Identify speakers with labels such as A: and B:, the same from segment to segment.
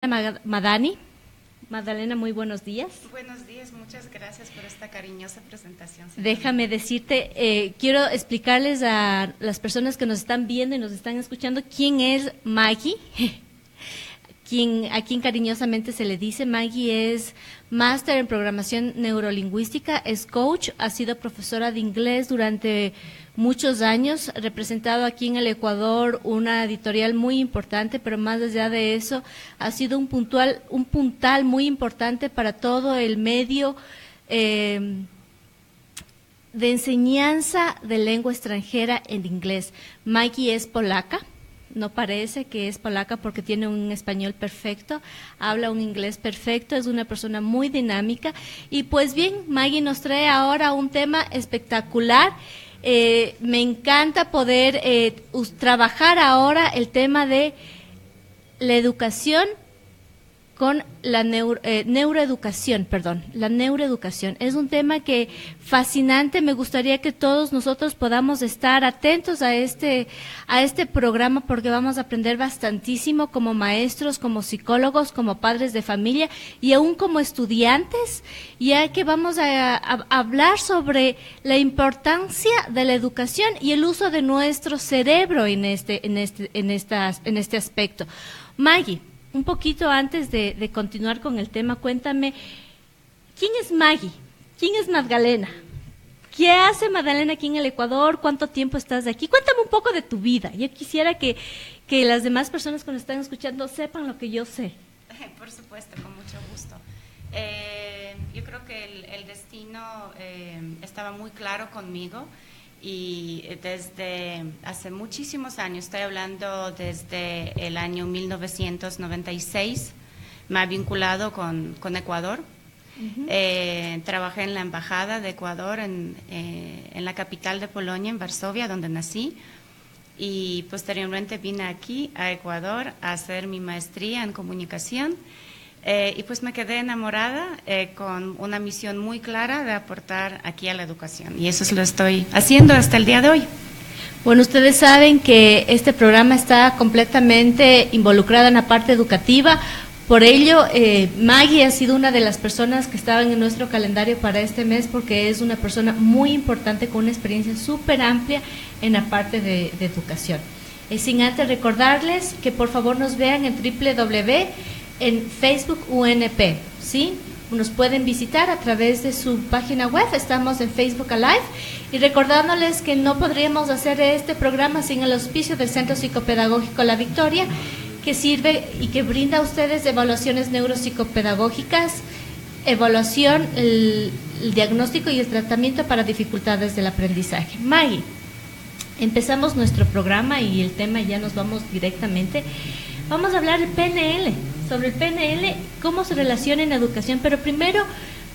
A: Madani. Magdalena, muy buenos días.
B: Buenos días, muchas gracias por esta cariñosa presentación.
A: Déjame decirte, quiero explicarles a las personas que nos están viendo y nos están escuchando quién es Maggie, a quien cariñosamente se le dice. Maggie es máster en programación neurolingüística, es coach, ha sido profesora de inglés durante muchos años, representado aquí en el Ecuador una editorial muy importante, pero más allá de eso ha sido un puntal muy importante para todo el medio de enseñanza de lengua extranjera en inglés. Maggie es polaca. No parece que es polaca porque tiene un español perfecto, habla un inglés perfecto, es una persona muy dinámica. Y pues bien, Maggie nos trae ahora un tema espectacular. Me encanta poder trabajar ahora el tema de la educación con la neuroeducación. La neuroeducación. Es un tema que fascinante, me gustaría que todos nosotros podamos estar atentos a este programa porque vamos a aprender bastantísimo como maestros, como psicólogos, como padres de familia y aún como estudiantes, ya que vamos a hablar sobre la importancia de la educación y el uso de nuestro cerebro en este aspecto. Maggie, un poquito antes de continuar con el tema, cuéntame, ¿quién es Maggie? ¿Quién es Magdalena? ¿Qué hace Magdalena aquí en el Ecuador? ¿Cuánto tiempo estás aquí? Cuéntame un poco de tu vida. Yo quisiera que las demás personas que nos están escuchando sepan lo que yo sé.
B: Por supuesto, con mucho gusto. Yo creo que el destino estaba muy claro conmigo. Y desde hace muchísimos años, estoy hablando desde el año 1996, me ha vinculado con Ecuador. Uh-huh. Trabajé en la Embajada de Ecuador en la capital de Polonia, en Varsovia, donde nací. Y posteriormente vine aquí a Ecuador a hacer mi maestría en comunicación. Y pues me quedé enamorada con una misión muy clara de aportar aquí a la educación. Y eso lo estoy haciendo hasta el día de hoy.
A: Bueno, ustedes saben que este programa está completamente involucrado en la parte educativa. Por ello, Maggie ha sido una de las personas que estaban en nuestro calendario para este mes porque es una persona muy importante con una experiencia súper amplia en la parte de educación. Sin antes recordarles que por favor nos vean en en Facebook UNP, ¿sí? Nos pueden visitar a través de su página web, estamos en Facebook Alive, y recordándoles que no podríamos hacer este programa sin el auspicio del Centro Psicopedagógico La Victoria, que sirve y que brinda a ustedes evaluaciones neuropsicopedagógicas, evaluación, el diagnóstico y el tratamiento para dificultades del aprendizaje. Maggie, empezamos nuestro programa y el tema ya nos vamos directamente. Vamos a hablar del PNL, sobre el PNL, cómo se relaciona en educación, pero primero,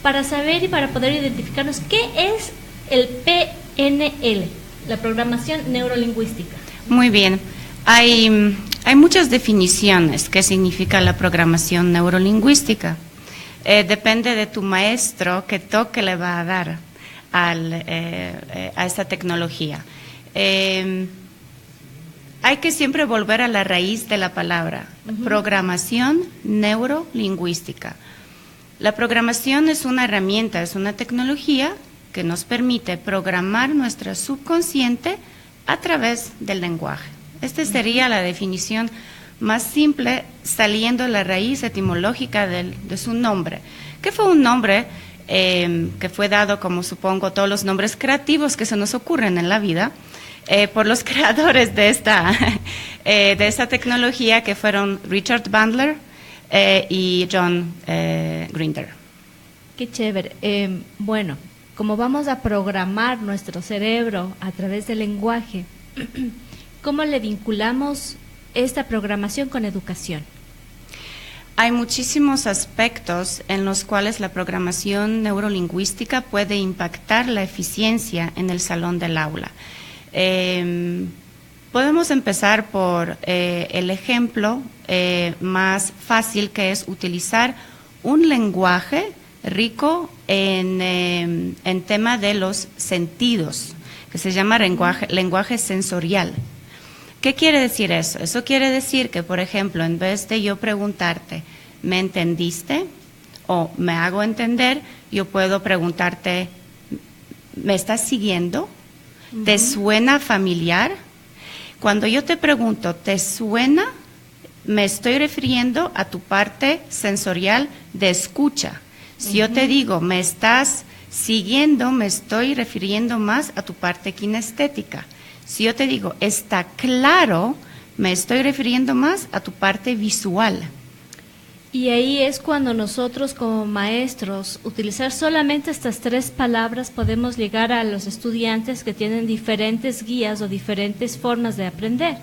A: para saber y para poder identificarnos, ¿qué es el PNL, la programación neurolingüística?
B: Muy bien, hay muchas definiciones qué significa la programación neurolingüística. Depende de tu maestro qué toque le va a dar a esta tecnología. Hay que siempre volver a la raíz de la palabra, uh-huh. Programación neurolingüística. La programación es una herramienta, es una tecnología que nos permite programar nuestro subconsciente a través del lenguaje. Esta sería la definición más simple, saliendo de la raíz etimológica de su nombre, que fue un nombre que fue dado, como supongo, todos los nombres creativos que se nos ocurren en la vida, por los creadores de esta tecnología, que fueron Richard Bandler y John Grinder.
A: Qué chévere. Bueno, como vamos a programar nuestro cerebro a través del lenguaje, ¿cómo le vinculamos esta programación con educación?
B: Hay muchísimos aspectos en los cuales la programación neurolingüística puede impactar la eficiencia en el salón del aula. Podemos empezar por el ejemplo más fácil, que es utilizar un lenguaje rico en tema de los sentidos, que se llama lenguaje sensorial. ¿Qué quiere decir eso? Eso quiere decir que, por ejemplo, en vez de yo preguntarte, ¿me entendiste? O me hago entender, yo puedo preguntarte, ¿me estás siguiendo? ¿Te suena familiar? Cuando yo te pregunto, ¿te suena? Me estoy refiriendo a tu parte sensorial de escucha. Si yo te digo, ¿me estás siguiendo? Me estoy refiriendo más a tu parte kinestética. Si yo te digo, ¿está claro? Me estoy refiriendo más a tu parte visual.
A: Y ahí es cuando nosotros como maestros, utilizar solamente estas 3 palabras, podemos llegar a los estudiantes que tienen diferentes guías o diferentes formas de aprender.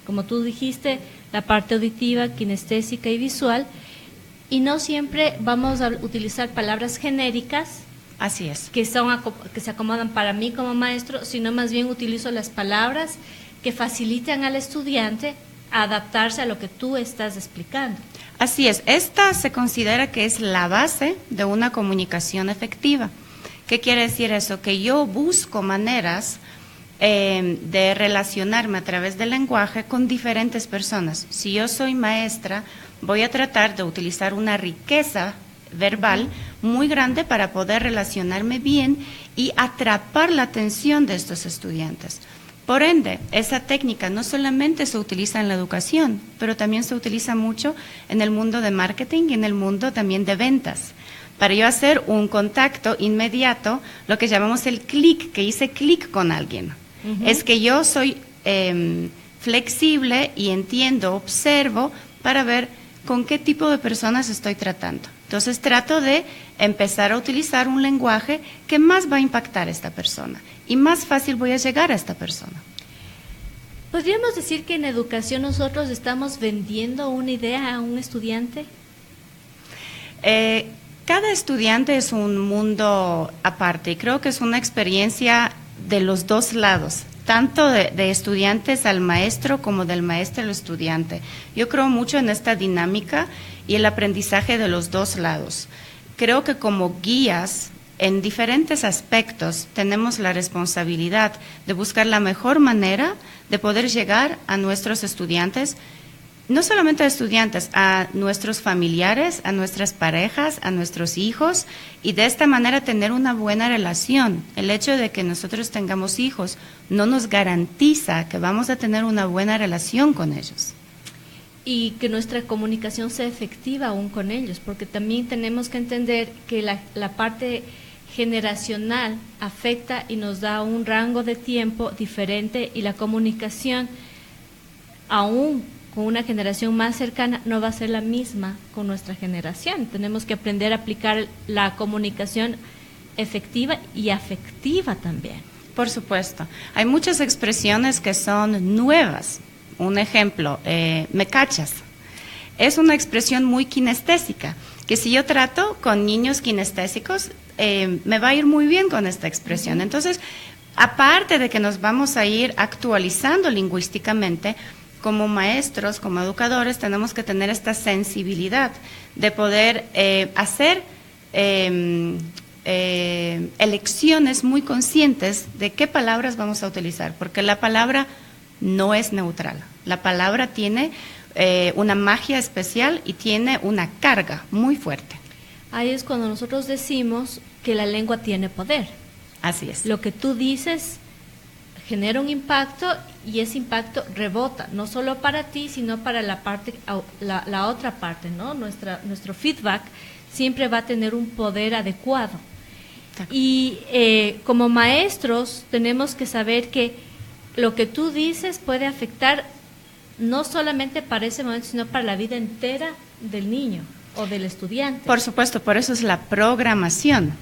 A: Como tú dijiste, la parte auditiva, kinestésica y visual, y no siempre vamos a utilizar palabras genéricas.
B: Así es.
A: Que se acomodan para mí como maestro, sino más bien utilizo las palabras que facilitan al estudiante a adaptarse a lo que tú estás explicando.
B: Así es, esta se considera que es la base de una comunicación efectiva. ¿Qué quiere decir eso? Que yo busco maneras de relacionarme a través del lenguaje con diferentes personas. Si yo soy maestra, voy a tratar de utilizar una riqueza verbal muy grande para poder relacionarme bien y atrapar la atención de estos estudiantes. Por ende, esa técnica no solamente se utiliza en la educación, pero también se utiliza mucho en el mundo de marketing y en el mundo también de ventas. Para yo hacer un contacto inmediato, lo que llamamos el clic, que hice clic con alguien. Es que yo soy flexible y entiendo, observo para ver con qué tipo de personas estoy tratando. Entonces trato de empezar a utilizar un lenguaje que más va a impactar a esta persona y más fácil voy a llegar a esta persona.
A: ¿Podríamos decir que en educación nosotros estamos vendiendo una idea a un estudiante?
B: Cada estudiante es un mundo aparte y creo que es una experiencia de los dos lados, tanto de estudiantes al maestro como del maestro al estudiante. Yo creo mucho en esta dinámica y el aprendizaje de los dos lados. Creo que como guías, en diferentes aspectos, tenemos la responsabilidad de buscar la mejor manera de poder llegar a nuestros estudiantes, no solamente a estudiantes, a nuestros familiares, a nuestras parejas, a nuestros hijos, y de esta manera tener una buena relación. El hecho de que nosotros tengamos hijos no nos garantiza que vamos a tener una buena relación con ellos.
A: Y que nuestra comunicación sea efectiva aún con ellos, porque también tenemos que entender que la parte generacional afecta y nos da un rango de tiempo diferente, y la comunicación aún con una generación más cercana no va a ser la misma con nuestra generación. Tenemos que aprender a aplicar la comunicación efectiva y afectiva también.
B: Por supuesto. Hay muchas expresiones que son nuevas. Un ejemplo, ¿me cachas? Es una expresión muy kinestésica, que si yo trato con niños kinestésicos, me va a ir muy bien con esta expresión. Entonces, aparte de que nos vamos a ir actualizando lingüísticamente, como maestros, como educadores, tenemos que tener esta sensibilidad de poder hacer elecciones muy conscientes de qué palabras vamos a utilizar, porque la palabra no es neutral. La palabra tiene una magia especial y tiene una carga muy fuerte.
A: Ahí es cuando nosotros decimos que la lengua tiene poder.
B: Así es.
A: Lo que tú dices genera un impacto y ese impacto rebota, no solo para ti, sino para la parte, la otra parte, ¿no? Nuestro feedback siempre va a tener un poder adecuado. Exacto. Y como maestros tenemos que saber que lo que tú dices puede afectar no solamente para ese momento, sino para la vida entera del niño o del estudiante.
B: Por supuesto, por eso es la programación.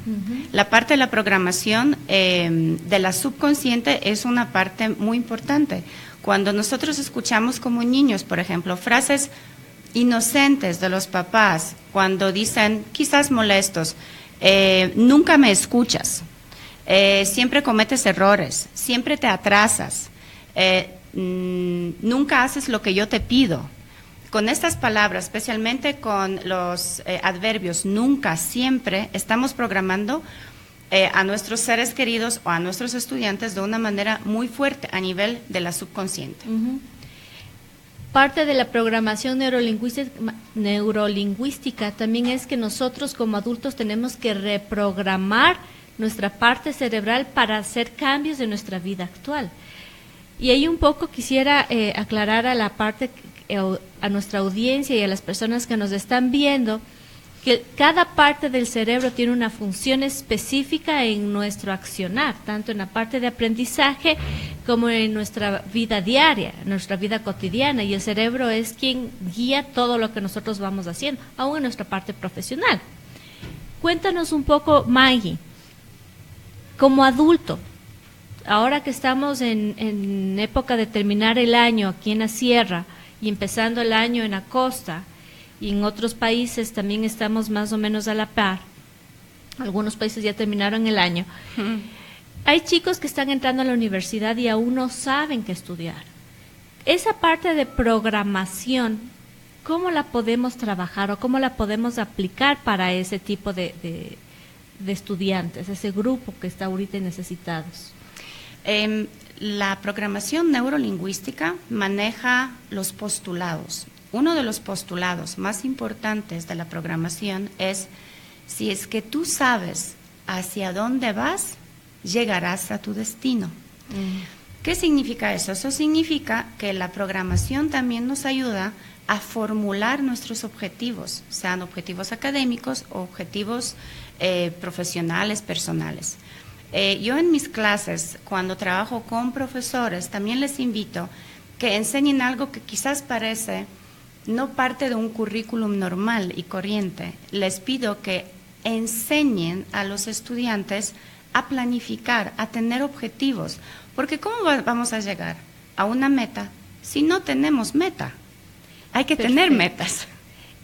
B: La parte de la programación de la subconsciente es una parte muy importante. Cuando nosotros escuchamos como niños, por ejemplo, frases inocentes de los papás, cuando dicen, quizás molestos, nunca me escuchas, siempre cometes errores, siempre te atrasas, nunca haces lo que yo te pido. Con estas palabras, especialmente con los adverbios nunca, siempre, estamos programando a nuestros seres queridos o a nuestros estudiantes de una manera muy fuerte a nivel de la subconsciente.
A: parte de la programación neurolingüística también es que nosotros como adultos tenemos que reprogramar nuestra parte cerebral para hacer cambios en nuestra vida actual. Y ahí un poco quisiera aclarar a la parte, a nuestra audiencia y a las personas que nos están viendo, que cada parte del cerebro tiene una función específica en nuestro accionar, tanto en la parte de aprendizaje como en nuestra vida diaria, en nuestra vida cotidiana, y el cerebro es quien guía todo lo que nosotros vamos haciendo, aún en nuestra parte profesional. Cuéntanos un poco, Maggie, como adulto, ahora que estamos en época de terminar el año aquí en la sierra y empezando el año en la costa, y en otros países también estamos más o menos a la par. Algunos países ya terminaron el año. Hay chicos que están entrando a la universidad y aún no saben qué estudiar. Esa parte de programación, ¿cómo la podemos trabajar o cómo la podemos aplicar para ese tipo de estudiantes, ese grupo que está ahorita necesitados?
B: La programación neurolingüística maneja los postulados. Uno de los postulados más importantes de la programación es: si es que tú sabes hacia dónde vas, llegarás a tu destino. ¿Qué significa eso? Eso significa que la programación también nos ayuda a formular nuestros objetivos, sean objetivos académicos o objetivos profesionales, personales. Yo en mis clases, cuando trabajo con profesores, también les invito que enseñen algo que quizás parece no parte de un currículum normal y corriente. Les pido que enseñen a los estudiantes a planificar, a tener objetivos, porque ¿cómo vamos a llegar a una meta si no tenemos meta? Hay que tener metas.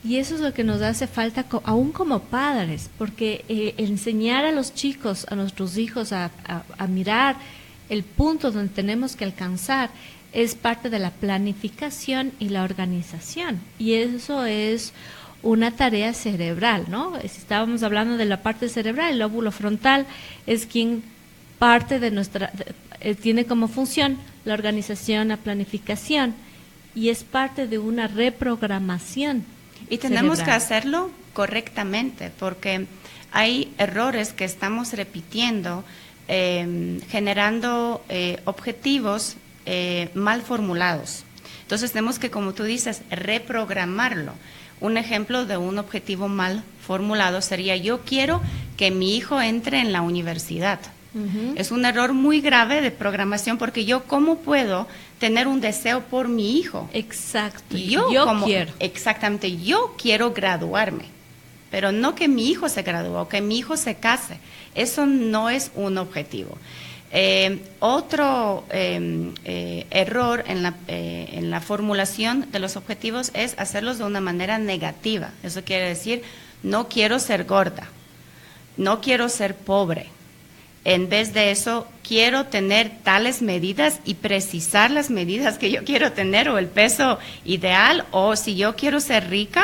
A: Y eso es lo que nos hace falta aún como padres, porque enseñar a los chicos, a nuestros hijos a mirar el punto donde tenemos que alcanzar es parte de la planificación y la organización, y eso es una tarea cerebral, ¿no? Si estábamos hablando de la parte cerebral, el lóbulo frontal es quien parte de tiene como función la organización, la planificación, y es parte de una reprogramación. Y
B: tenemos
A: cerebral.
B: Que hacerlo correctamente, porque hay errores que estamos repitiendo, generando objetivos mal formulados. Entonces tenemos que, como tú dices, reprogramarlo. Un ejemplo de un objetivo mal formulado sería: yo quiero que mi hijo entre en la universidad. Es un error muy grave de programación, porque yo ¿cómo puedo tener un deseo por mi hijo?
A: Exacto.
B: Yo quiero. Exactamente, yo quiero graduarme, pero no que mi hijo se gradúe o que mi hijo se case. Eso no es un objetivo. Otro error en la formulación de los objetivos es hacerlos de una manera negativa. Eso quiere decir: no quiero ser gorda, no quiero ser pobre. En vez de eso, quiero tener tales medidas y precisar las medidas que yo quiero tener, o el peso ideal, o si yo quiero ser rica,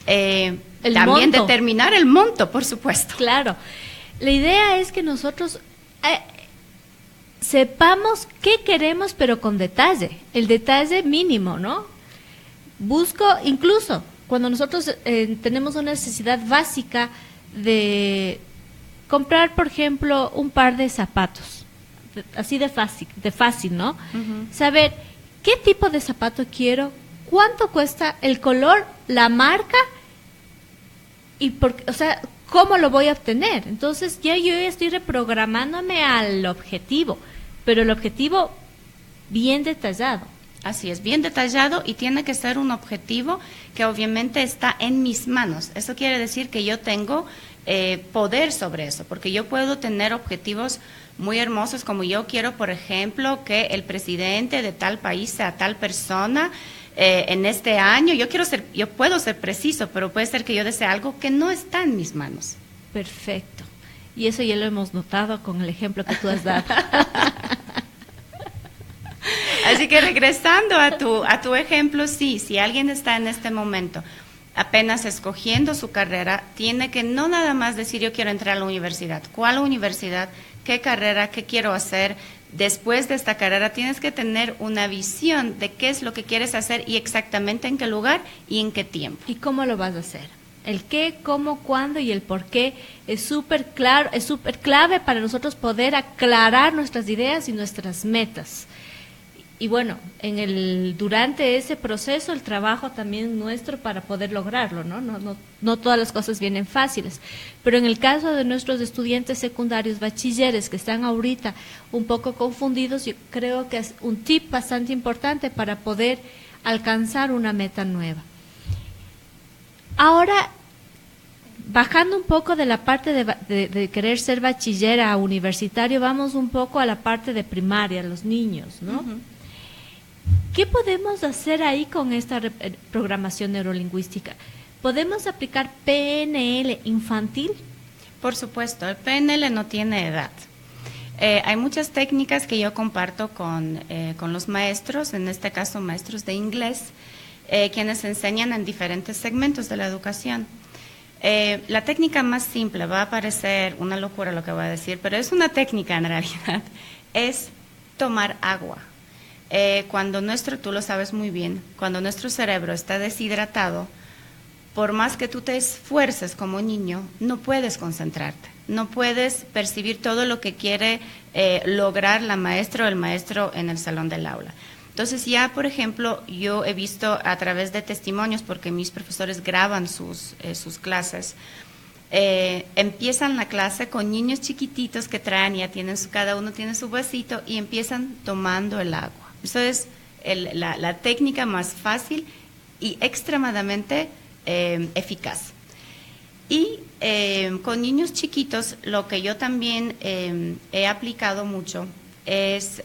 B: también monto. Determinar el monto, por supuesto.
A: Claro. La idea es que nosotros sepamos qué queremos, pero con detalle, el detalle mínimo, ¿no? Busco, incluso cuando nosotros tenemos una necesidad básica de comprar, por ejemplo, un par de zapatos, así de fácil, ¿no? Saber qué tipo de zapato quiero, cuánto cuesta, el color, la marca, y cómo lo voy a obtener. Entonces yo ya estoy reprogramándome al objetivo, pero el objetivo bien detallado.
B: Así es, bien detallado, y tiene que ser un objetivo que obviamente está en mis manos. Eso quiere decir que yo tengo poder sobre eso, porque yo puedo tener objetivos muy hermosos, como yo quiero, por ejemplo, que el presidente de tal país sea tal persona en este año. Yo puedo ser preciso, pero puede ser que yo desee algo que no está en mis manos.
A: Perfecto. Y eso ya lo hemos notado con el ejemplo que tú has dado.
B: Así que regresando a tu ejemplo, sí, si alguien está en este momento apenas escogiendo su carrera, tiene que no nada más decir: yo quiero entrar a la universidad. ¿Cuál universidad? ¿Qué carrera? ¿Qué quiero hacer? después de esta carrera tienes que tener una visión de qué es lo que quieres hacer y exactamente en qué lugar y en qué tiempo.
A: ¿Y cómo lo vas a hacer? El qué, cómo, cuándo y el por qué es súper claro, es súper clave para nosotros poder aclarar nuestras ideas y nuestras metas. Y bueno, durante ese proceso el trabajo también nuestro para poder lograrlo, ¿no? No todas las cosas vienen fáciles, pero en el caso de nuestros estudiantes secundarios, bachilleres que están ahorita un poco confundidos, yo creo que es un tip bastante importante para poder alcanzar una meta nueva. Ahora, bajando un poco de la parte de querer ser bachillera a universitario, vamos un poco a la parte de primaria, los niños, ¿no? Uh-huh. ¿Qué podemos hacer ahí con esta programación neurolingüística? ¿Podemos aplicar PNL infantil?
B: Por supuesto, el PNL no tiene edad. Hay muchas técnicas que yo comparto con los maestros, en este caso maestros de inglés, quienes enseñan en diferentes segmentos de la educación. La técnica más simple, va a parecer una locura lo que voy a decir, pero es una técnica en realidad, es tomar agua. Cuando tú lo sabes muy bien, cuando nuestro cerebro está deshidratado, por más que tú te esfuerces como niño, no puedes concentrarte, no puedes percibir todo lo que quiere lograr la maestra o el maestro en el salón del aula. Entonces ya, por ejemplo, yo he visto a través de testimonios, porque mis profesores graban sus clases, empiezan la clase con niños chiquititos que traen, cada uno tiene su vasito y empiezan tomando el agua. Eso es la técnica más fácil y extremadamente eficaz. Y con niños chiquitos, lo que yo también he aplicado mucho es,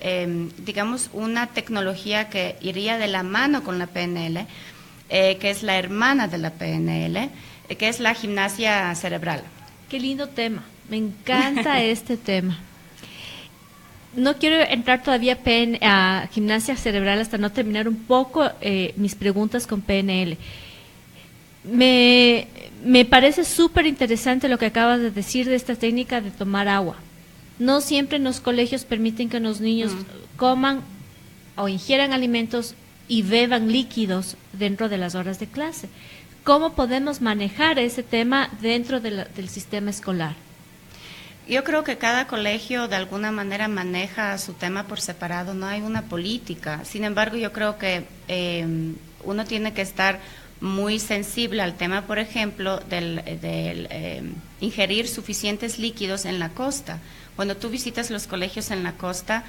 B: digamos, una tecnología que iría de la mano con la PNL, que es la hermana de la PNL, que es la gimnasia cerebral.
A: Qué lindo tema, me encanta este tema. No quiero entrar todavía a gimnasia cerebral hasta no terminar un poco mis preguntas con PNL. Me parece súper interesante lo que acabas de decir de esta técnica de tomar agua. No siempre en los colegios permiten que los niños coman o ingieran alimentos y beban líquidos dentro de las horas de clase. ¿Cómo podemos manejar ese tema dentro del sistema escolar?
B: Yo creo que cada colegio de alguna manera maneja su tema por separado, no hay una política. Sin embargo, yo creo que uno tiene que estar muy sensible al tema, por ejemplo, del ingerir suficientes líquidos en la costa. Cuando tú visitas los colegios en la costa,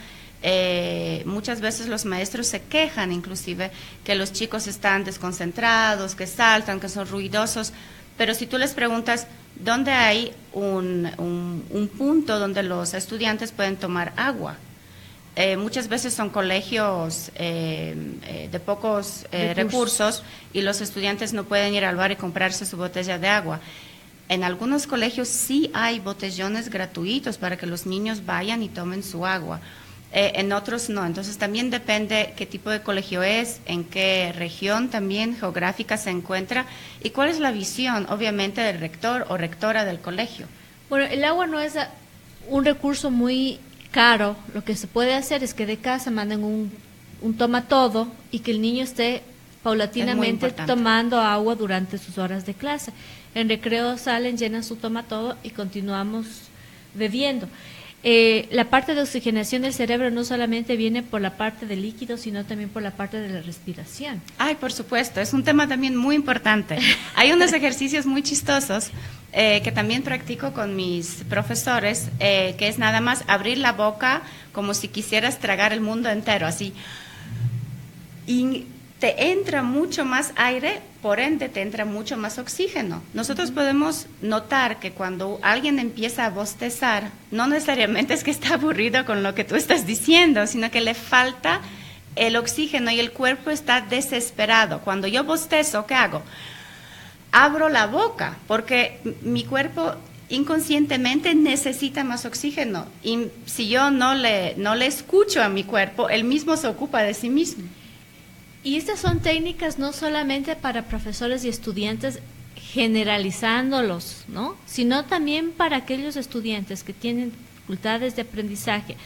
B: muchas veces los maestros se quejan inclusive que los chicos están desconcentrados, que saltan, que son ruidosos, pero si tú les preguntas dónde hay un punto donde los estudiantes pueden tomar agua, muchas veces son colegios de pocos recursos y los estudiantes no pueden ir al bar y comprarse su botella de agua. En algunos colegios sí hay botellones gratuitos para que los niños vayan y tomen su agua. En otros no, entonces también depende qué tipo de colegio es, en qué región también geográfica se encuentra y cuál es la visión, obviamente, del rector o rectora del colegio.
A: Bueno, el agua no es un recurso muy caro. Lo que se puede hacer es que de casa manden un toma todo y que el niño esté paulatinamente tomando agua durante sus horas de clase. En recreo salen, llenan su toma todo y continuamos bebiendo. La parte de oxigenación del cerebro no solamente viene por la parte del líquido, sino también por la parte de la respiración.
B: Ay, por supuesto, es un tema también muy importante. Hay unos ejercicios muy chistosos que también practico con mis profesores, que es nada más abrir la boca como si quisieras tragar el mundo entero, así. Y te entra mucho más aire, por ende te entra mucho más oxígeno. Nosotros podemos notar que cuando alguien empieza a bostezar, no necesariamente es que está aburrido con lo que tú estás diciendo, sino que le falta el oxígeno y el cuerpo está desesperado. Cuando yo bostezo, ¿qué hago? Abro la boca, porque mi cuerpo inconscientemente necesita más oxígeno. Y si yo no le escucho a mi cuerpo, él mismo se ocupa de sí mismo.
A: Y estas son técnicas no solamente para profesores y estudiantes generalizándolos, ¿no? Sino también para aquellos estudiantes que tienen dificultades de aprendizaje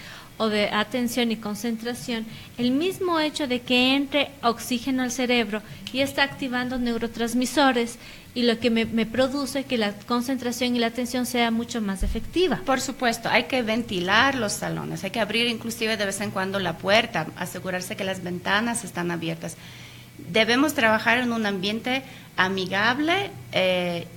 A: o de atención y concentración, el mismo hecho de que entre oxígeno al cerebro y está activando neurotransmisores y lo que me produce que la concentración y la atención sea mucho más efectiva.
B: Por supuesto, hay que ventilar los salones, hay que abrir inclusive de vez en cuando la puerta, asegurarse que las ventanas están abiertas. Debemos trabajar en un ambiente amigable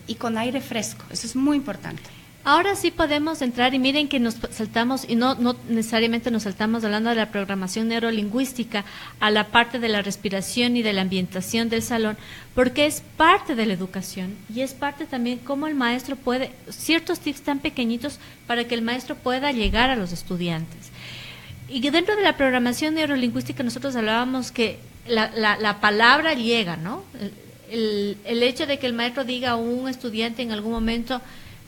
B: y con aire fresco, eso es muy importante.
A: Ahora sí podemos entrar y miren que nos saltamos, y no necesariamente nos saltamos hablando de la programación neurolingüística, a la parte de la respiración y de la ambientación del salón, porque es parte de la educación y es parte también cómo el maestro puede, ciertos tips tan pequeñitos para que el maestro pueda llegar a los estudiantes. Y que dentro de la programación neurolingüística nosotros hablábamos que la palabra llega, ¿no? El hecho de que el maestro diga a un estudiante en algún momento,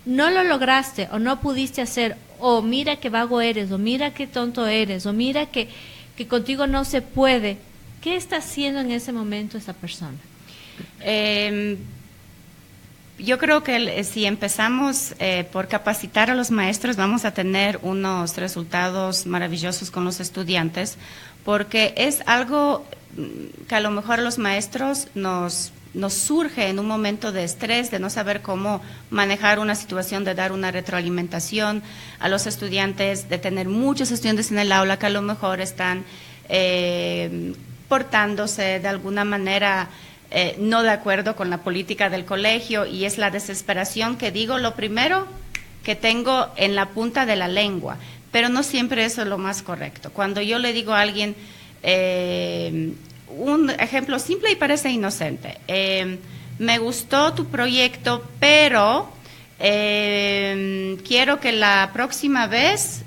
A: no lo lograste o no pudiste hacer, o mira qué vago eres, o mira qué tonto eres, o mira que contigo no se puede. ¿Qué está haciendo en ese momento esa persona?
B: Yo creo que si empezamos por capacitar a los maestros, vamos a tener unos resultados maravillosos con los estudiantes, porque es algo que a lo mejor los maestros nos surge en un momento de estrés, de no saber cómo manejar una situación, de dar una retroalimentación a los estudiantes, de tener muchos estudiantes en el aula que a lo mejor están portándose de alguna manera no de acuerdo con la política del colegio, y es la desesperación que digo lo primero que tengo en la punta de la lengua, pero no siempre eso es lo más correcto. Cuando yo le digo a alguien, un ejemplo simple y parece inocente, me gustó tu proyecto, pero quiero que la próxima vez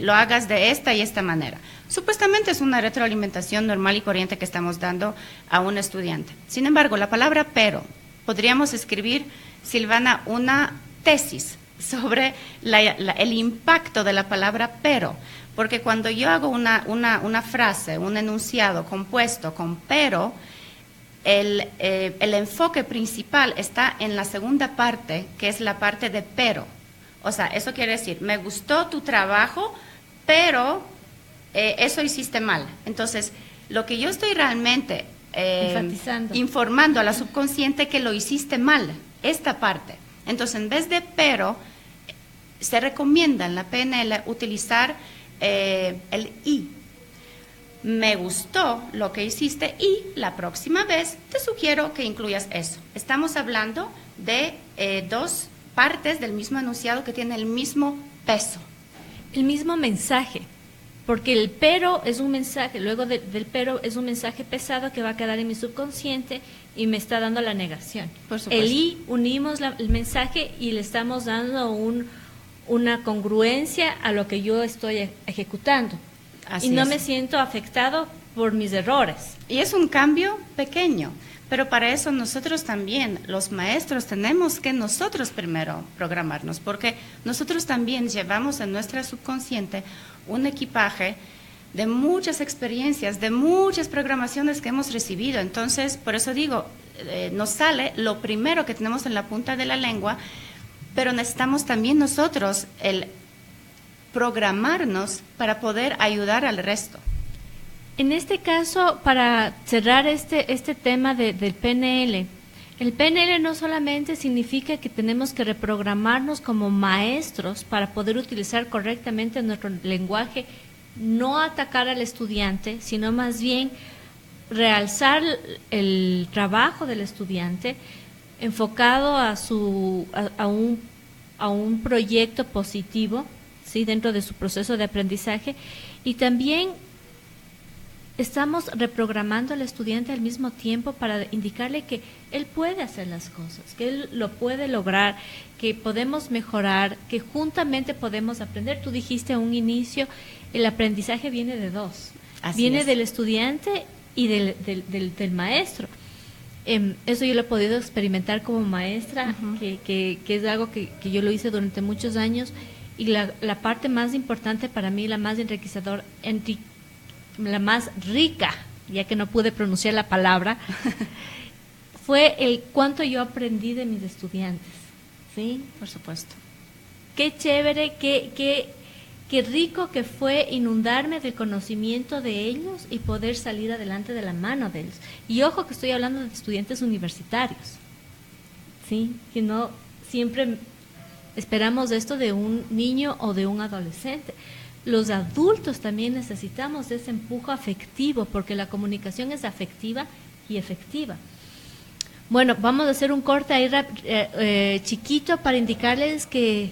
B: lo hagas de esta y esta manera. Supuestamente es una retroalimentación normal y corriente que estamos dando a un estudiante. Sin embargo, la palabra pero, podríamos escribir, Silvana, una tesis sobre el impacto de la palabra pero, porque cuando yo hago una frase, un enunciado compuesto con pero, el enfoque principal está en la segunda parte, que es la parte de pero. O sea, eso quiere decir, me gustó tu trabajo, pero eso hiciste mal. Entonces, lo que yo estoy realmente informando a la subconsciente que lo hiciste mal, esta parte. Entonces, en vez de pero, se recomienda en la PNL utilizar el y. Me gustó lo que hiciste y la próxima vez te sugiero que incluyas eso. Estamos hablando de dos partes del mismo enunciado que tienen el mismo peso.
A: El mismo mensaje. Porque el pero es un mensaje, luego del pero es un mensaje pesado que va a quedar en mi subconsciente y me está dando la negación.
B: Por supuesto.
A: El y, unimos el mensaje y le estamos dando una congruencia a lo que yo estoy ejecutando.
B: Así
A: y no
B: es.
A: Me siento afectado por mis errores.
B: Y es un cambio pequeño, pero para eso nosotros también, los maestros, tenemos que nosotros primero programarnos, porque nosotros también llevamos en nuestra subconsciente un equipaje de muchas experiencias, de muchas programaciones que hemos recibido. Entonces, por eso digo, nos sale lo primero que tenemos en la punta de la lengua, pero necesitamos también nosotros el programarnos para poder ayudar al resto.
A: En este caso, para cerrar este tema del PNL, el PNL no solamente significa que tenemos que reprogramarnos como maestros para poder utilizar correctamente nuestro lenguaje, no atacar al estudiante, sino más bien realzar el trabajo del estudiante enfocado a un proyecto positivo, ¿sí?, dentro de su proceso de aprendizaje, y también estamos reprogramando al estudiante al mismo tiempo para indicarle que él puede hacer las cosas, que él lo puede lograr, que podemos mejorar, que juntamente podemos aprender. Tú dijiste a un inicio, el aprendizaje viene de dos. Viene del estudiante y del maestro. Eso yo lo he podido experimentar como maestra, que es algo que yo lo hice durante muchos años, y la parte más importante para mí, la más enriquecedora, la más rica, ya que no pude pronunciar la palabra, fue el cuánto yo aprendí de mis estudiantes. ¿Sí?
B: Por supuesto.
A: Qué chévere, qué qué rico que fue inundarme del conocimiento de ellos y poder salir adelante de la mano de ellos. Y ojo que estoy hablando de estudiantes universitarios, ¿sí? Que no siempre esperamos esto de un niño o de un adolescente. Los adultos también necesitamos ese empujo afectivo, porque la comunicación es afectiva y efectiva. Bueno, vamos a hacer un corte ahí chiquito para indicarles que,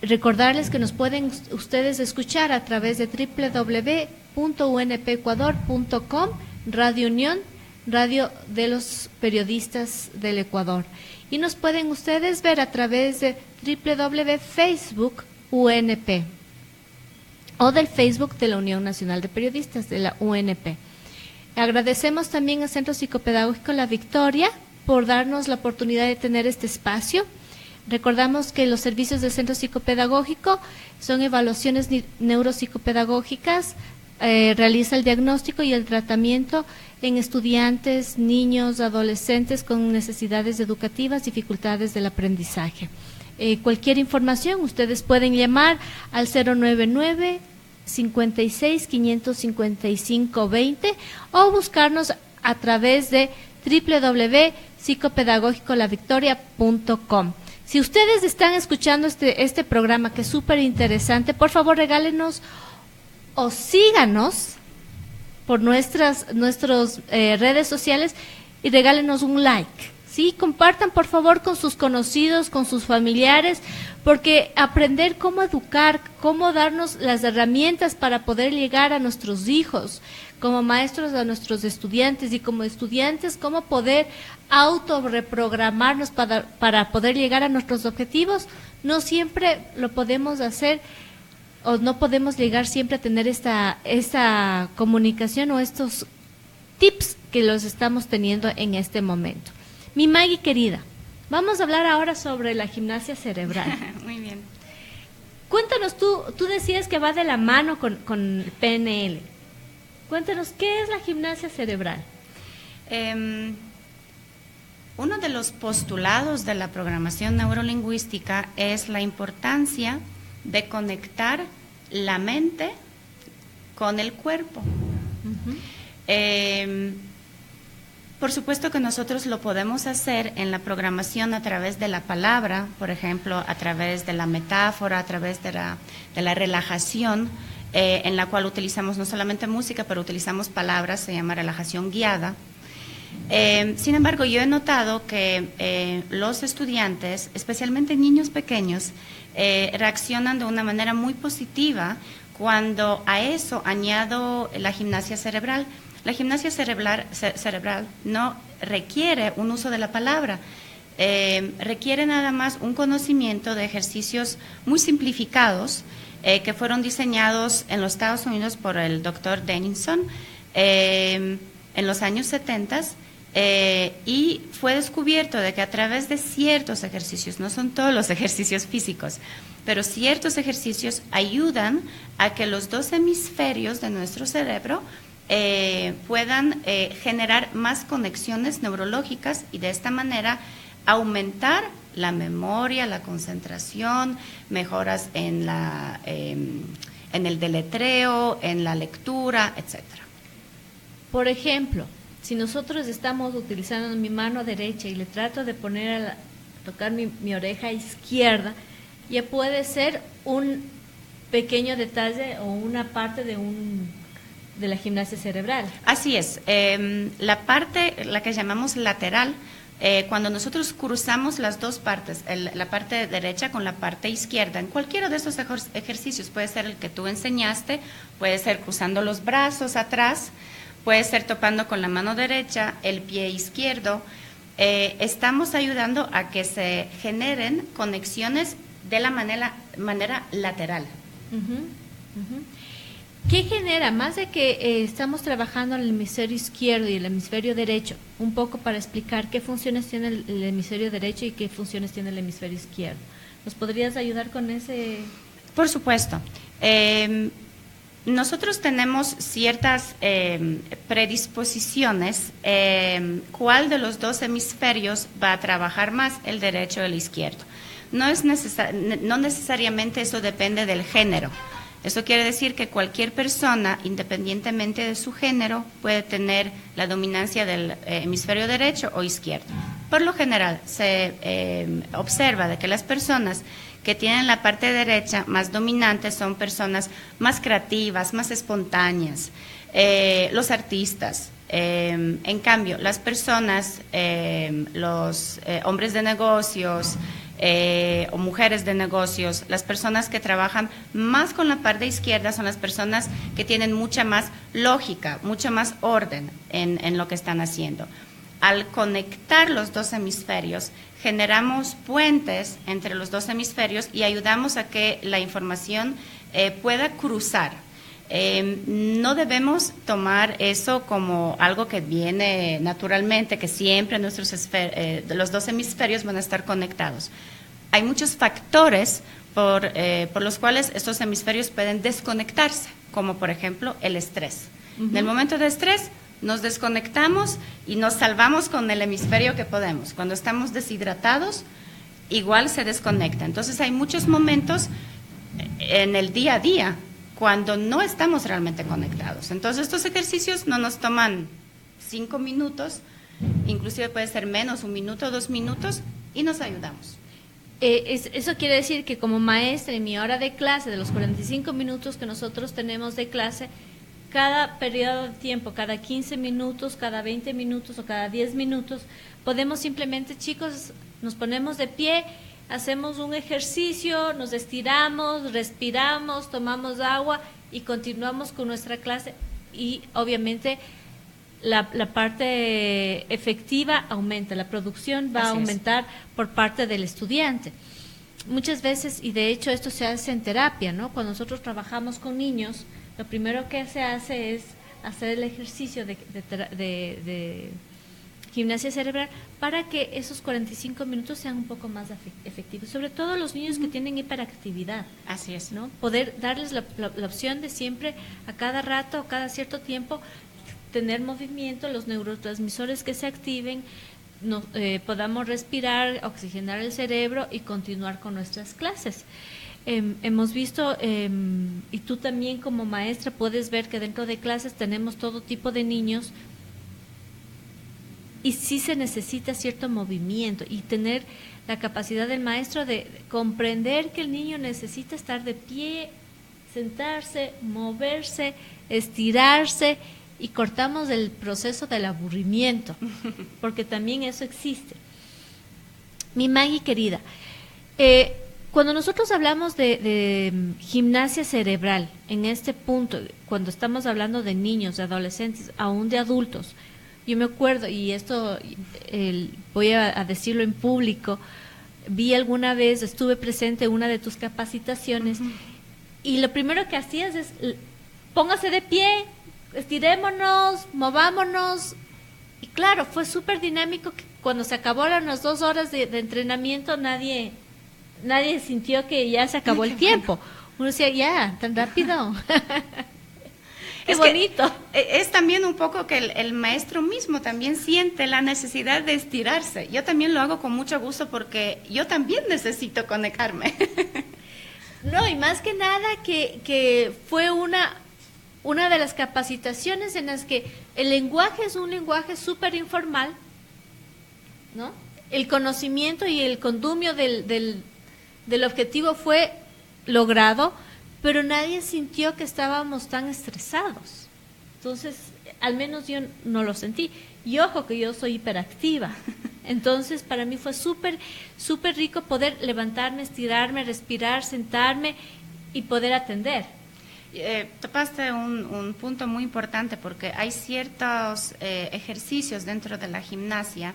A: recordarles que nos pueden ustedes escuchar a través de www.unpecuador.com, Radio Unión, Radio de los Periodistas del Ecuador. Y nos pueden ustedes ver a través de www.facebook UNP o del Facebook de la Unión Nacional de Periodistas de la UNP. Agradecemos también al Centro Psicopedagógico La Victoria por darnos la oportunidad de tener este espacio. Recordamos que los servicios del Centro Psicopedagógico son evaluaciones neuropsicopedagógicas, realiza el diagnóstico y el tratamiento en estudiantes, niños, adolescentes con necesidades educativas, dificultades del aprendizaje. Cualquier información, ustedes pueden llamar al 099 56 555 20 o buscarnos a través de www.psicopedagogicolavictoria.com. Si ustedes están escuchando este programa, que es súper interesante, por favor regálenos o síganos por nuestras redes sociales y regálenos un like. Sí, compartan por favor con sus conocidos, con sus familiares, porque aprender cómo educar, cómo darnos las herramientas para poder llegar a nuestros hijos, como maestros a nuestros estudiantes y como estudiantes, cómo poder autorreprogramarnos para poder llegar a nuestros objetivos, no siempre lo podemos hacer o no podemos llegar siempre a tener esta comunicación o estos tips que los estamos teniendo en este momento. Mi Maggie querida, vamos a hablar ahora sobre la gimnasia cerebral.
B: Muy bien.
A: Cuéntanos, tú decías que va de la mano con el PNL. Cuéntanos, ¿qué es la gimnasia cerebral?
B: Uno de los postulados de la programación neurolingüística es la importancia de conectar la mente con el cuerpo. Uh-huh. Por supuesto que nosotros lo podemos hacer en la programación a través de la palabra, por ejemplo, a través de la metáfora, a través de la relajación, en la cual utilizamos no solamente música, pero utilizamos palabras, se llama relajación guiada. Sin embargo, yo he notado que los estudiantes, especialmente niños pequeños, reaccionan de una manera muy positiva cuando a eso añado la gimnasia cerebral. La gimnasia cerebral no requiere un uso de la palabra, requiere nada más un conocimiento de ejercicios muy simplificados que fueron diseñados en los Estados Unidos por el doctor Denison en los años 70 y fue descubierto de que a través de ciertos ejercicios, no son todos los ejercicios físicos, pero ciertos ejercicios ayudan a que los dos hemisferios de nuestro cerebro puedan generar más conexiones neurológicas y de esta manera aumentar la memoria, la concentración, mejoras en el deletreo, en la lectura, etcétera.
A: Por ejemplo, si nosotros estamos utilizando mi mano derecha y le trato de poner tocar mi oreja izquierda, ya puede ser un pequeño detalle o una parte de la gimnasia cerebral.
B: Así es. La parte, la que llamamos lateral, cuando nosotros cruzamos las dos partes, la parte derecha con la parte izquierda, en cualquiera de esos ejercicios, puede ser el que tú enseñaste, puede ser cruzando los brazos atrás, puede ser topando con la mano derecha, el pie izquierdo, estamos ayudando a que se generen conexiones de la manera lateral.
A: Uh-huh, uh-huh. ¿Qué genera? Más de que estamos trabajando en el hemisferio izquierdo y el hemisferio derecho, un poco para explicar qué funciones tiene el hemisferio derecho y qué funciones tiene el hemisferio izquierdo. ¿Nos podrías ayudar con ese?
B: Por supuesto. Nosotros tenemos ciertas predisposiciones, cuál de los dos hemisferios va a trabajar más, el derecho o el izquierdo. No necesariamente eso depende del género. Eso quiere decir que cualquier persona, independientemente de su género, puede tener la dominancia del hemisferio derecho o izquierdo. Por lo general, se observa de que las personas que tienen la parte derecha más dominante son personas más creativas, más espontáneas, los artistas. En cambio, las personas, los hombres de negocios, o mujeres de negocios, las personas que trabajan más con la parte izquierda son las personas que tienen mucha más lógica, mucha más orden en lo que están haciendo. Al conectar los dos hemisferios, generamos puentes entre los dos hemisferios y ayudamos a que la información pueda cruzar. No debemos tomar eso como algo que viene naturalmente, que siempre los dos hemisferios van a estar conectados. Hay muchos factores por los cuales estos hemisferios pueden desconectarse, como por ejemplo el estrés. En el momento de estrés nos desconectamos y nos salvamos con el hemisferio que podemos. Cuando estamos deshidratados, igual se desconecta. Entonces hay muchos momentos en el día a día cuando no estamos realmente conectados. Entonces estos ejercicios no nos toman 5 minutos, inclusive puede ser menos, 1 minuto, 2 minutos, y nos ayudamos.
A: Eso quiere decir que como maestra en mi hora de clase, de los 45 minutos que nosotros tenemos de clase, cada periodo de tiempo, cada 15 minutos, cada 20 minutos o cada 10 minutos, podemos simplemente, chicos, nos ponemos de pie, hacemos un ejercicio, nos estiramos, respiramos, tomamos agua y continuamos con nuestra clase y obviamente la parte efectiva aumenta, la producción va a aumentar por parte del estudiante. Muchas veces, y de hecho esto se hace en terapia, ¿no? Cuando nosotros trabajamos con niños, lo primero que se hace es hacer el ejercicio de gimnasia cerebral para que esos 45 minutos sean un poco más efectivos, sobre todo los niños que tienen hiperactividad.
B: Así es.
A: ¿No? Poder darles la opción de siempre, a cada rato, cada cierto tiempo, tener movimiento, los neurotransmisores que se activen, podamos respirar, oxigenar el cerebro y continuar con nuestras clases. Hemos visto, y tú también como maestra puedes ver que dentro de clases tenemos todo tipo de niños y sí se necesita cierto movimiento y tener la capacidad del maestro de comprender que el niño necesita estar de pie, sentarse, moverse, estirarse, y cortamos el proceso del aburrimiento, porque también eso existe. Mi Maggie querida, cuando nosotros hablamos de gimnasia cerebral, en este punto, cuando estamos hablando de niños, de adolescentes, aún de adultos, yo me acuerdo, y esto voy a decirlo en público, vi alguna vez, estuve presente en una de tus capacitaciones, y lo primero que hacías es, póngase de pie, estirémonos, movámonos, y claro, fue súper dinámico que cuando se acabaron las 2 horas de entrenamiento, nadie sintió que ya se acabó el tiempo. Uno decía, ya, tan rápido. Qué bonito.
B: Es también un poco que el maestro mismo también siente la necesidad de estirarse. Yo también lo hago con mucho gusto porque yo también necesito conectarme.
A: No, y más que nada que fue una de las capacitaciones en las que el lenguaje es un lenguaje súper informal, ¿no? El conocimiento y el condumio del objetivo fue logrado, pero nadie sintió que estábamos tan estresados. Entonces, al menos yo no lo sentí. Y ojo que yo soy hiperactiva. Entonces, para mí fue súper, súper rico poder levantarme, estirarme, respirar, sentarme y poder atender.
B: Topaste un punto muy importante porque hay ciertos ejercicios dentro de la gimnasia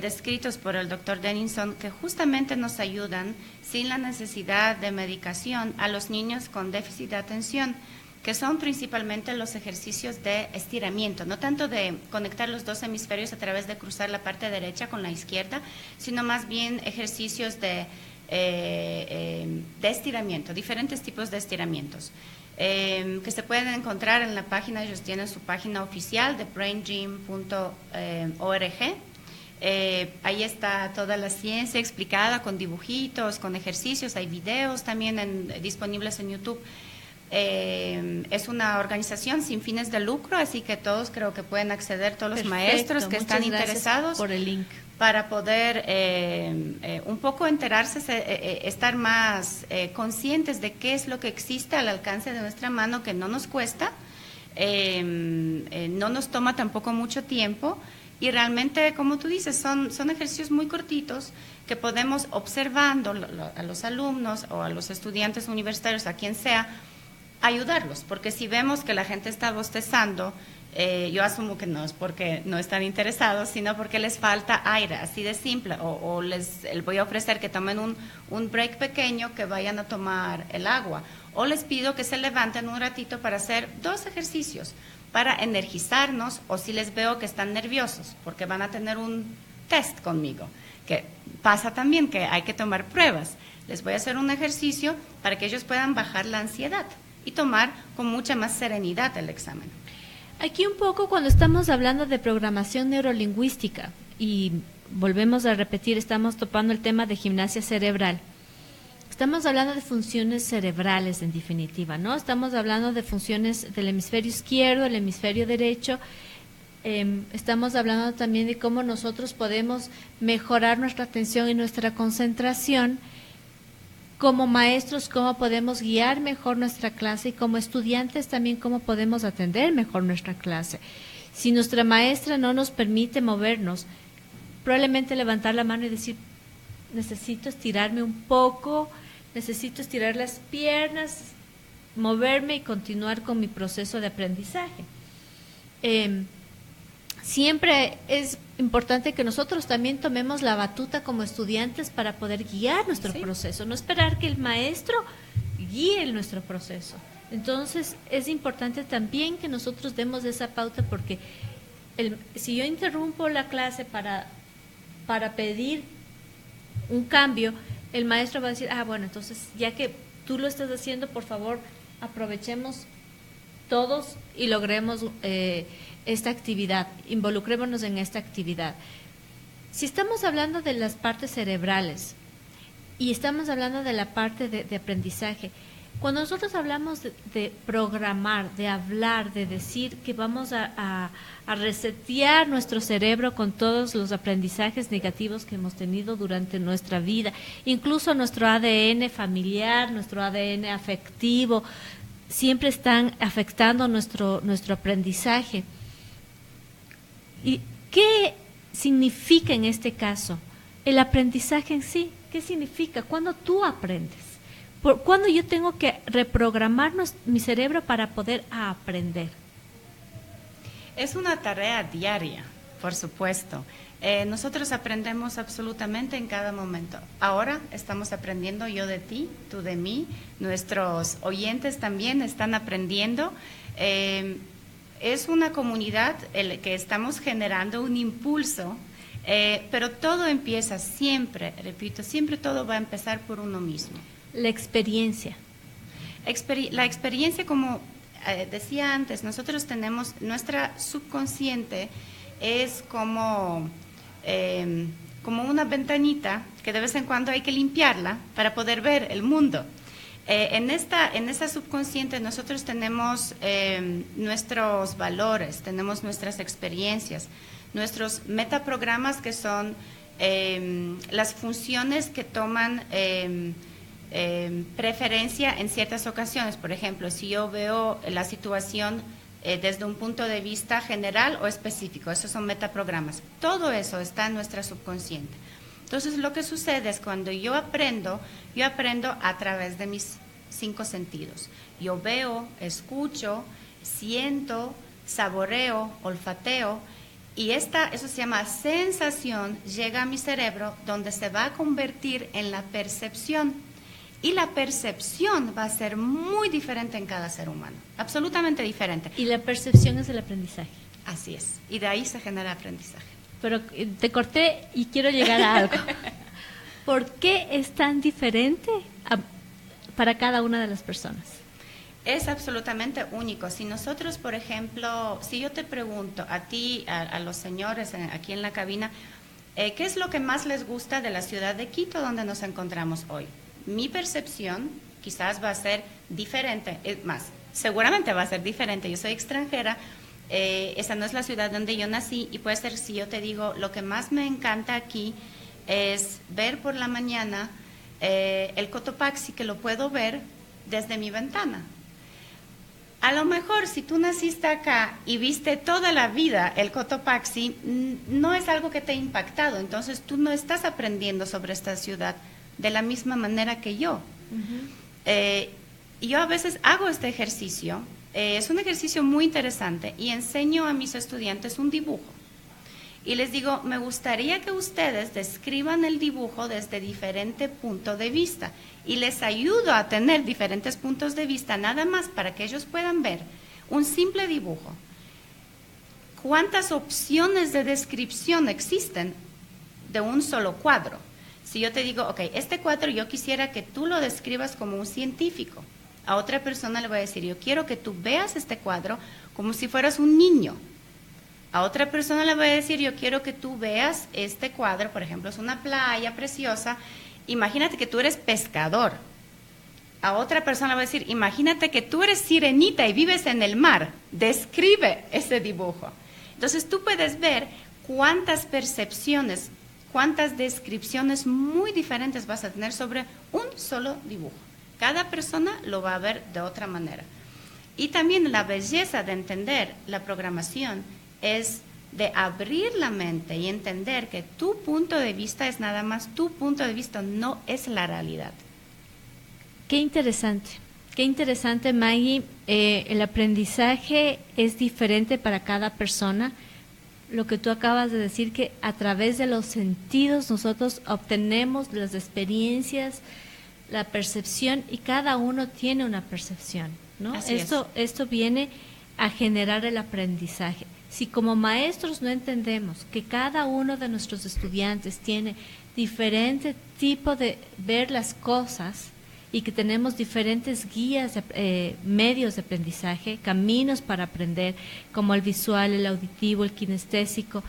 B: descritos por el doctor Denninson que justamente nos ayudan sin la necesidad de medicación a los niños con déficit de atención, que son principalmente los ejercicios de estiramiento, no tanto de conectar los dos hemisferios a través de cruzar la parte derecha con la izquierda, sino más bien ejercicios de estiramiento, diferentes tipos de estiramientos. que se pueden encontrar en la página. Ellos tienen su página oficial de braingym.org. Ahí está toda la ciencia explicada con dibujitos, con ejercicios, hay videos también disponibles en YouTube. Es una organización sin fines de lucro, así que todos creo que pueden acceder, todos los maestros que están interesados
A: por el link,
B: para poder un poco enterarse, estar más conscientes de qué es lo que existe al alcance de nuestra mano, que no nos cuesta, no nos toma tampoco mucho tiempo, y realmente, como tú dices, son ejercicios muy cortitos que podemos, observando a los alumnos o a los estudiantes universitarios, a quien sea, ayudarlos, porque si vemos que la gente está bostezando, yo asumo que no es porque no están interesados, sino porque les falta aire, así de simple, o les voy a ofrecer que tomen un break pequeño, que vayan a tomar el agua, o les pido que se levanten un ratito para hacer 2 ejercicios, para energizarnos, o si les veo que están nerviosos, porque van a tener un test conmigo, que pasa también que hay que tomar pruebas, les voy a hacer un ejercicio para que ellos puedan bajar la ansiedad y tomar con mucha más serenidad el examen.
A: Aquí un poco cuando estamos hablando de programación neurolingüística, y volvemos a repetir, estamos topando el tema de gimnasia cerebral. Estamos hablando de funciones cerebrales en definitiva, ¿no? Estamos hablando de funciones del hemisferio izquierdo, el hemisferio derecho. Estamos hablando también de cómo nosotros podemos mejorar nuestra atención y nuestra concentración. Como maestros, cómo podemos guiar mejor nuestra clase, y como estudiantes también cómo podemos atender mejor nuestra clase. Si nuestra maestra no nos permite movernos, probablemente levantar la mano y decir, necesito estirarme un poco, necesito estirar las piernas, moverme y continuar con mi proceso de aprendizaje. Siempre es importante que nosotros también tomemos la batuta como estudiantes para poder guiar nuestro proceso, no esperar que el maestro guíe nuestro proceso. Entonces, es importante también que nosotros demos esa pauta, porque si yo interrumpo la clase para pedir un cambio, el maestro va a decir, bueno, entonces ya que tú lo estás haciendo, por favor, aprovechemos todos y logremos esta actividad, involucrémonos en esta actividad. Si estamos hablando de las partes cerebrales y estamos hablando de la parte de aprendizaje, cuando nosotros hablamos de programar, de hablar, de decir que vamos a resetear nuestro cerebro con todos los aprendizajes negativos que hemos tenido durante nuestra vida, incluso nuestro ADN familiar, nuestro ADN afectivo, siempre están afectando nuestro aprendizaje. ¿Y qué significa en este caso el aprendizaje en sí? ¿Qué significa? ¿Cuándo tú aprendes? ¿Cuándo yo tengo que reprogramar mi cerebro para poder aprender?
B: Es una tarea diaria, por supuesto. Nosotros aprendemos absolutamente en cada momento. Ahora estamos aprendiendo, yo de ti, tú de mí, nuestros oyentes también están aprendiendo. Es una comunidad que estamos generando un impulso, pero todo empieza siempre, repito, siempre todo va a empezar por uno mismo.
A: La experiencia.
B: La experiencia, como decía antes, nosotros tenemos, nuestra subconsciente es como una ventanita que de vez en cuando hay que limpiarla para poder ver el mundo. En esa subconsciente nosotros tenemos nuestros valores, tenemos nuestras experiencias, nuestros metaprogramas, que son las funciones que toman preferencia en ciertas ocasiones. Por ejemplo, si yo veo la situación desde un punto de vista general o específico, esos son metaprogramas. Todo eso está en nuestra subconsciente. Entonces, lo que sucede es cuando yo aprendo a través de mis 5 sentidos. Yo veo, escucho, siento, saboreo, olfateo, y eso se llama sensación, llega a mi cerebro, donde se va a convertir en la percepción. Y la percepción va a ser muy diferente en cada ser humano, absolutamente diferente.
A: Y la percepción es el aprendizaje.
B: Así es, y de ahí se genera aprendizaje.
A: Pero te corté y quiero llegar a algo. ¿Por qué es tan diferente para cada una de las personas?
B: Es absolutamente único. Si nosotros, por ejemplo, si yo te pregunto a ti, a los señores aquí en la cabina, ¿qué es lo que más les gusta de la ciudad de Quito donde nos encontramos hoy? Mi percepción quizás va a ser diferente, es más, seguramente va a ser diferente. Yo soy extranjera, esa no es la ciudad donde yo nací y puede ser, si yo te digo, lo que más me encanta aquí es ver por la mañana el Cotopaxi, que lo puedo ver desde mi ventana. A lo mejor si tú naciste acá y viste toda la vida el Cotopaxi, no es algo que te ha impactado, entonces tú no estás aprendiendo sobre esta ciudad de la misma manera que yo. Yo a veces hago este ejercicio, es un ejercicio muy interesante y enseño a mis estudiantes un dibujo. Y les digo, me gustaría que ustedes describan el dibujo desde diferente punto de vista y les ayudo a tener diferentes puntos de vista nada más para que ellos puedan ver un simple dibujo. ¿Cuántas opciones de descripción existen de un solo cuadro? Si yo te digo, ok, este cuadro yo quisiera que tú lo describas como un científico. A otra persona le voy a decir, yo quiero que tú veas este cuadro como si fueras un niño. A otra persona le voy a decir, yo quiero que tú veas este cuadro, por ejemplo, es una playa preciosa, imagínate que tú eres pescador. A otra persona le voy a decir, imagínate que tú eres sirenita y vives en el mar, describe ese dibujo. Entonces tú puedes ver cuántas percepciones, cuántas descripciones muy diferentes vas a tener sobre un solo dibujo. Cada persona lo va a ver de otra manera. Y también la belleza de entender la programación es de abrir la mente y entender que tu punto de vista es nada más tu punto de vista, no es la realidad.
A: Qué interesante, Maggie. El aprendizaje es diferente para cada persona. Lo que tú acabas de decir, que a través de los sentidos nosotros obtenemos las experiencias, la percepción, y cada uno tiene una percepción, ¿no? Esto viene a generar el aprendizaje. Si como maestros no entendemos que cada uno de nuestros estudiantes tiene diferente tipo de ver las cosas y que tenemos diferentes guías, medios de aprendizaje, caminos para aprender, como el visual, el auditivo, el kinestésico,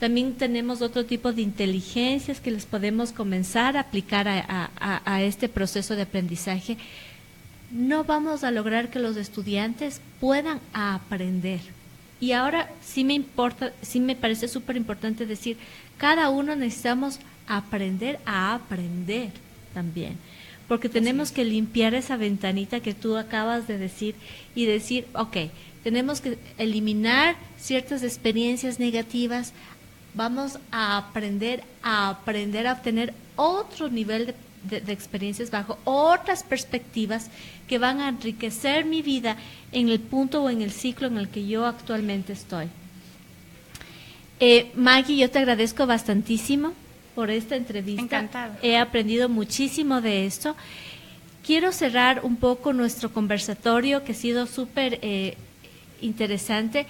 A: también tenemos otro tipo de inteligencias que les podemos comenzar a aplicar a este proceso de aprendizaje, no vamos a lograr que los estudiantes puedan aprender. Y ahora sí me parece súper importante decir, cada uno necesitamos aprender a aprender también, porque tenemos que limpiar esa ventanita que tú acabas de decir y decir, ok, tenemos que eliminar ciertas experiencias negativas, vamos a aprender a obtener otro nivel de experiencias bajo otras perspectivas que van a enriquecer mi vida en el punto o en el ciclo en el que yo actualmente estoy. Maggie, yo te agradezco bastantísimo por esta entrevista.
B: Encantada.
A: He aprendido muchísimo de esto. Quiero cerrar un poco nuestro conversatorio, que ha sido súper interesante,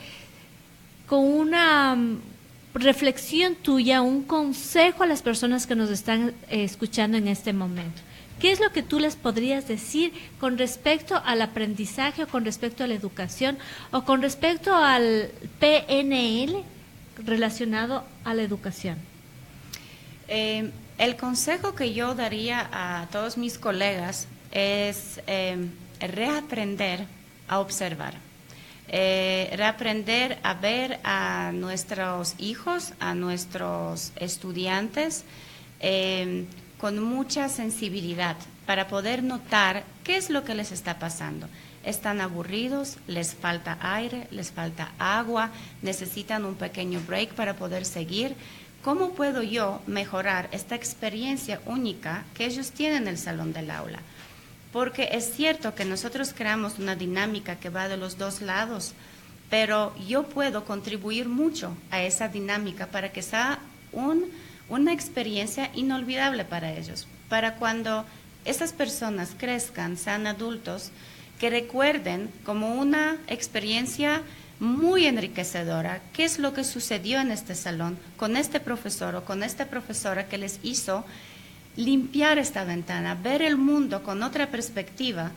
A: con una reflexión tuya, un consejo a las personas que nos están escuchando en este momento. ¿Qué es lo que tú les podrías decir con respecto al aprendizaje, o con respecto a la educación, o con respecto al PNL relacionado a la educación?
B: El consejo que yo daría a todos mis colegas es reaprender a observar. Reaprender a ver a nuestros hijos, a nuestros estudiantes con mucha sensibilidad para poder notar qué es lo que les está pasando. Están aburridos, les falta aire, les falta agua, necesitan un pequeño break para poder seguir. ¿Cómo puedo yo mejorar esta experiencia única que ellos tienen en el salón del aula? Porque es cierto que nosotros creamos una dinámica que va de los dos lados, pero yo puedo contribuir mucho a esa dinámica para que sea una experiencia inolvidable para ellos, para cuando esas personas crezcan, sean adultos, que recuerden como una experiencia muy enriquecedora qué es lo que sucedió en este salón con este profesor o con esta profesora que les hizo limpiar esta ventana, ver el mundo con otra perspectiva,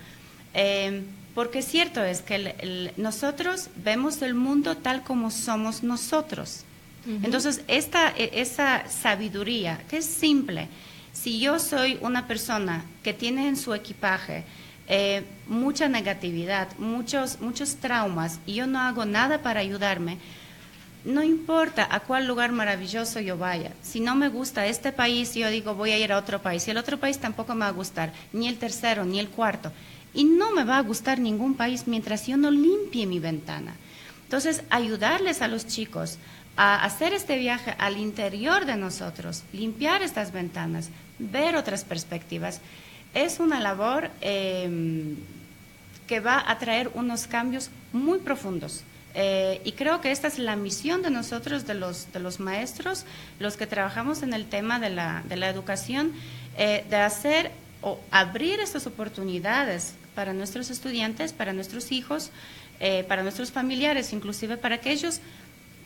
B: porque cierto es que nosotros vemos el mundo tal como somos nosotros. Entonces, esa sabiduría, que es simple, si yo soy una persona que tiene en su equipaje mucha negatividad, muchos traumas, y yo no hago nada para ayudarme, no importa a cuál lugar maravilloso yo vaya, si no me gusta este país, yo digo voy a ir a otro país, y el otro país tampoco me va a gustar, ni el tercero, ni el cuarto, y no me va a gustar ningún país mientras yo no limpie mi ventana. Entonces, ayudarles a los chicos a hacer este viaje al interior de nosotros, limpiar estas ventanas, ver otras perspectivas, es una labor que va a traer unos cambios muy profundos. Y creo que esta es la misión de nosotros, de los maestros, los que trabajamos en el tema de la educación, de hacer o abrir estas oportunidades para nuestros estudiantes, para nuestros hijos, para nuestros familiares, inclusive para que ellos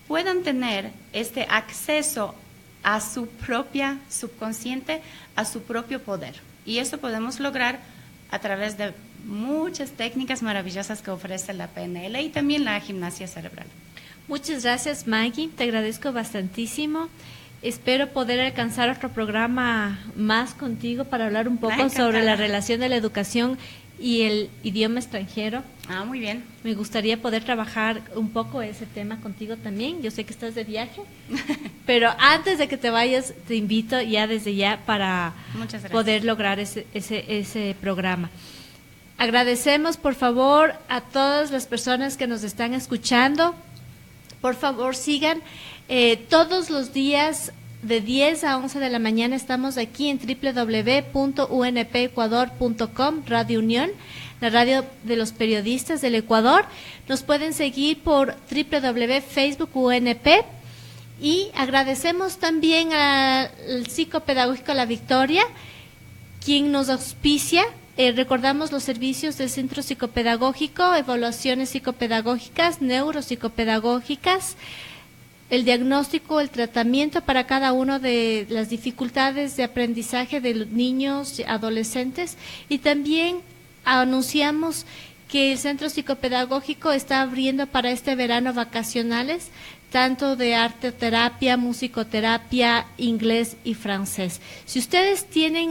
B: puedan tener este acceso a su propia subconsciente, a su propio poder. Y eso podemos lograr a través de muchas técnicas maravillosas que ofrece la PNL y también la gimnasia cerebral.
A: Muchas gracias, Maggie, te agradezco bastantísimo. Espero poder alcanzar otro programa más contigo para hablar un poco sobre la relación de la educación y el idioma extranjero.
B: Muy bien.
A: Me gustaría poder trabajar un poco ese tema contigo también. Yo sé que estás de viaje, pero antes de que te vayas, te invito ya desde ya para poder lograr ese programa. Agradecemos, por favor, a todas las personas que nos están escuchando. Por favor, sigan todos los días de 10 a 11 de la mañana. Estamos aquí en www.unpecuador.com, Radio Unión, la radio de los periodistas del Ecuador. Nos pueden seguir por www.facebook.unp. Y agradecemos también al Psicopedagógico La Victoria, quien nos auspicia. Recordamos los servicios del Centro Psicopedagógico, evaluaciones psicopedagógicas, neuropsicopedagógicas, el diagnóstico, el tratamiento para cada una de las dificultades de aprendizaje de los niños, adolescentes, y también anunciamos que el Centro Psicopedagógico está abriendo para este verano vacacionales, tanto de arteterapia, musicoterapia, inglés y francés. Si ustedes tienen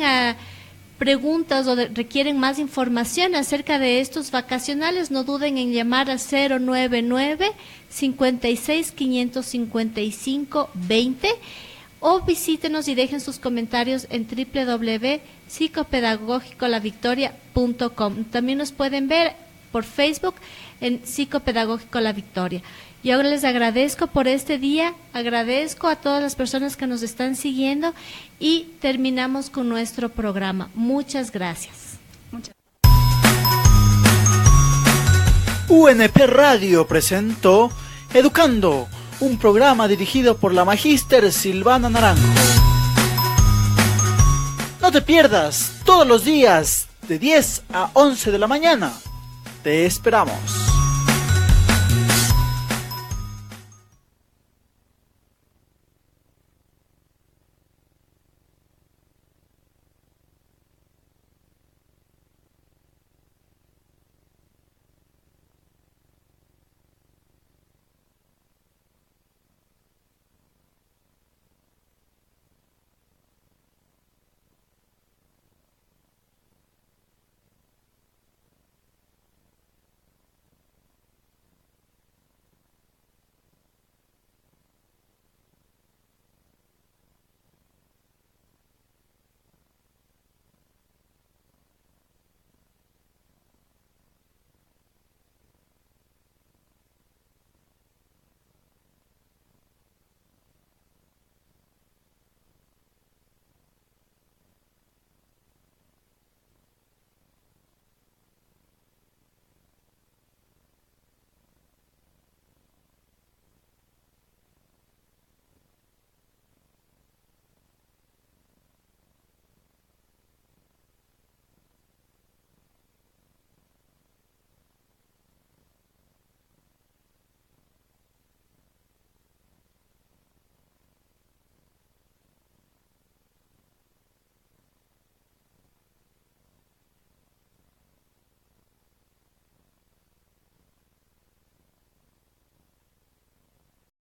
A: preguntas o requieren más información acerca de estos vacacionales, no duden en llamar al 099-56-555-20 o visítenos y dejen sus comentarios en www.psicopedagógicolavictoria.com. También nos pueden ver por Facebook en Psicopedagógico La Victoria. Yo les agradezco por este día, agradezco a todas las personas que nos están siguiendo y terminamos con nuestro programa. Muchas gracias.
C: UNP Radio presentó Educando, un programa dirigido por la magíster Silvana Naranjo. No te pierdas todos los días de 10 a 11 de la mañana. Te esperamos.